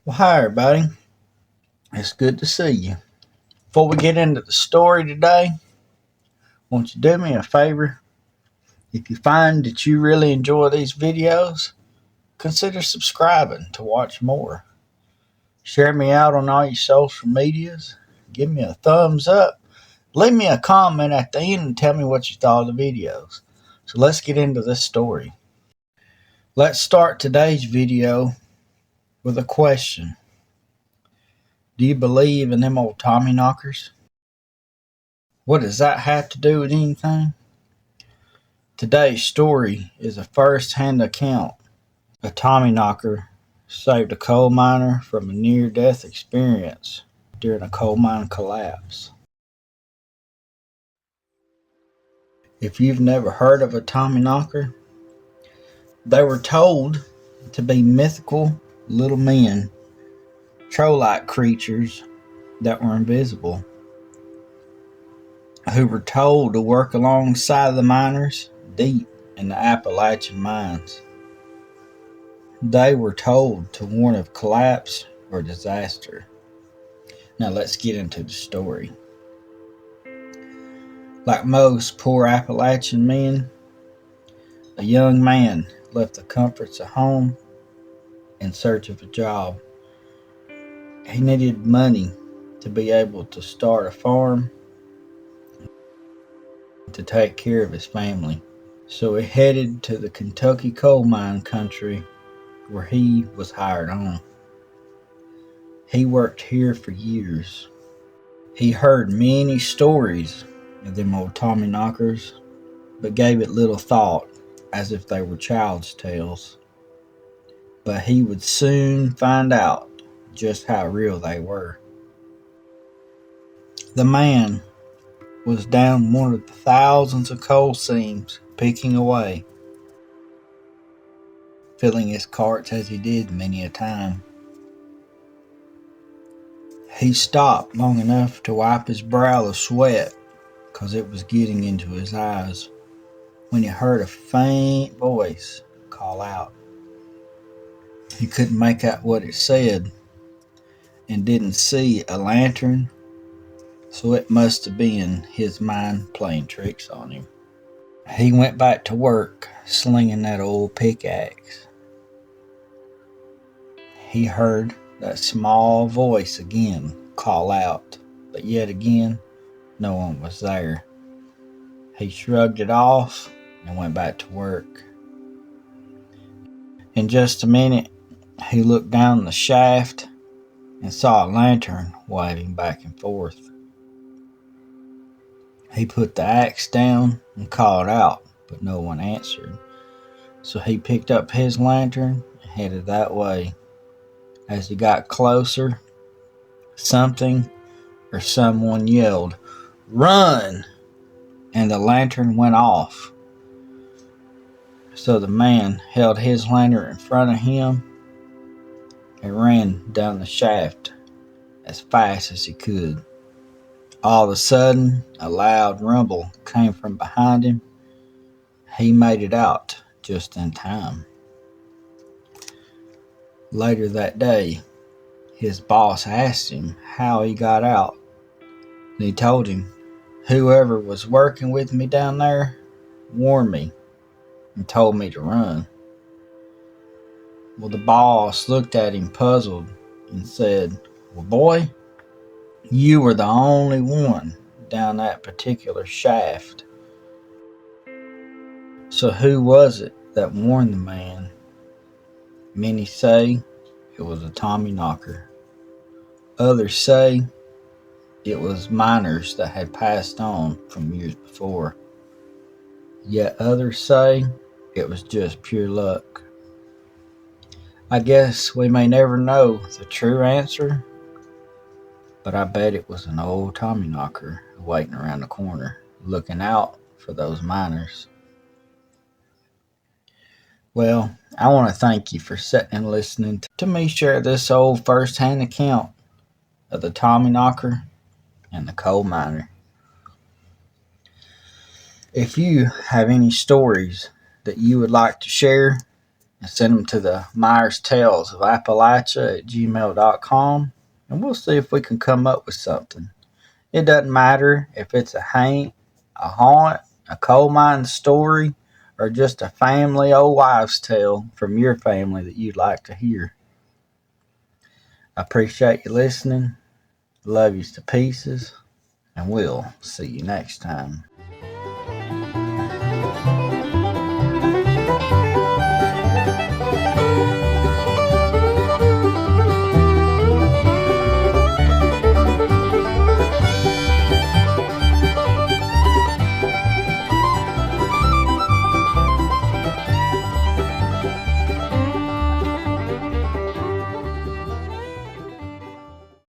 Well, hi, everybody. It's good to see you. Before we get into the story today, won't you do me a favor? If you find that you really enjoy these videos, consider subscribing to watch more. Share me out on all your social medias. Give me a thumbs up. Leave me a comment at the end and tell me what you thought of the videos. So let's get into this story. Let's start today's video with a question. Do you believe in them old Tommy knockers? What does that have to do with anything? Today's story is a first-hand account. A Tommy knocker saved a coal miner from a near-death experience during a coal mine collapse. If you've never heard of a Tommy knocker, they were told to be mythical little men, troll-like creatures that were invisible, who were told to work alongside the miners deep in the Appalachian mines. They were told to warn of collapse or disaster. Now let's get into the story. Like most poor Appalachian men, a young man left the comforts of home in search of a job. He needed money to be able to start a farm to take care of his family. So he headed to the Kentucky coal mine country where he was hired on. He worked here for years. He heard many stories of them old Tommy knockers, but gave it little thought, as if they were child's tales. But he would soon find out just how real they were. The man was down one of the thousands of coal seams, picking away, filling his carts as he did many a time. He stopped long enough to wipe his brow of sweat, because it was getting into his eyes, when he heard a faint voice call out. He couldn't make out what it said, and didn't see a lantern, so it must have been his mind playing tricks on him. He went back to work, slinging that old pickaxe. He heard that small voice again call out, but yet again, no one was there. He shrugged it off and went back to work. In just a minute, he looked down the shaft and saw a lantern waving back and forth. He put the axe down and called out, but no one answered. So he picked up his lantern and headed that way. As he got closer, something or someone yelled, "Run!" and the lantern went off. So the man held his lantern in front of him and ran down the shaft as fast as he could. All of a sudden, a loud rumble came from behind him. He made it out just in time. Later that day, his boss asked him how he got out, and he told him, "Whoever was working with me down there warned me and told me to run." Well, the boss looked at him puzzled and said, "Well, boy, you were the only one down that particular shaft. So who was it that warned the man?" Many say it was a Tommy knocker. Others say it was miners that had passed on from years before. Yet others say it was just pure luck. I guess we may never know the true answer, but I bet it was an old Tommy knocker waiting around the corner, looking out for those miners. Well, I want to thank you for sitting and listening to me share this old first-hand account of the Tommy knocker and the coal miner. If you have any stories that you would like to share, and send them to the Myers Tales of Appalachia at gmail.com, and we'll see if we can come up with something. It doesn't matter if it's a haunt, a coal mine story, or just a family old wives' tale from your family that you'd like to hear. I appreciate you listening. Love you to pieces, and we'll see you next time.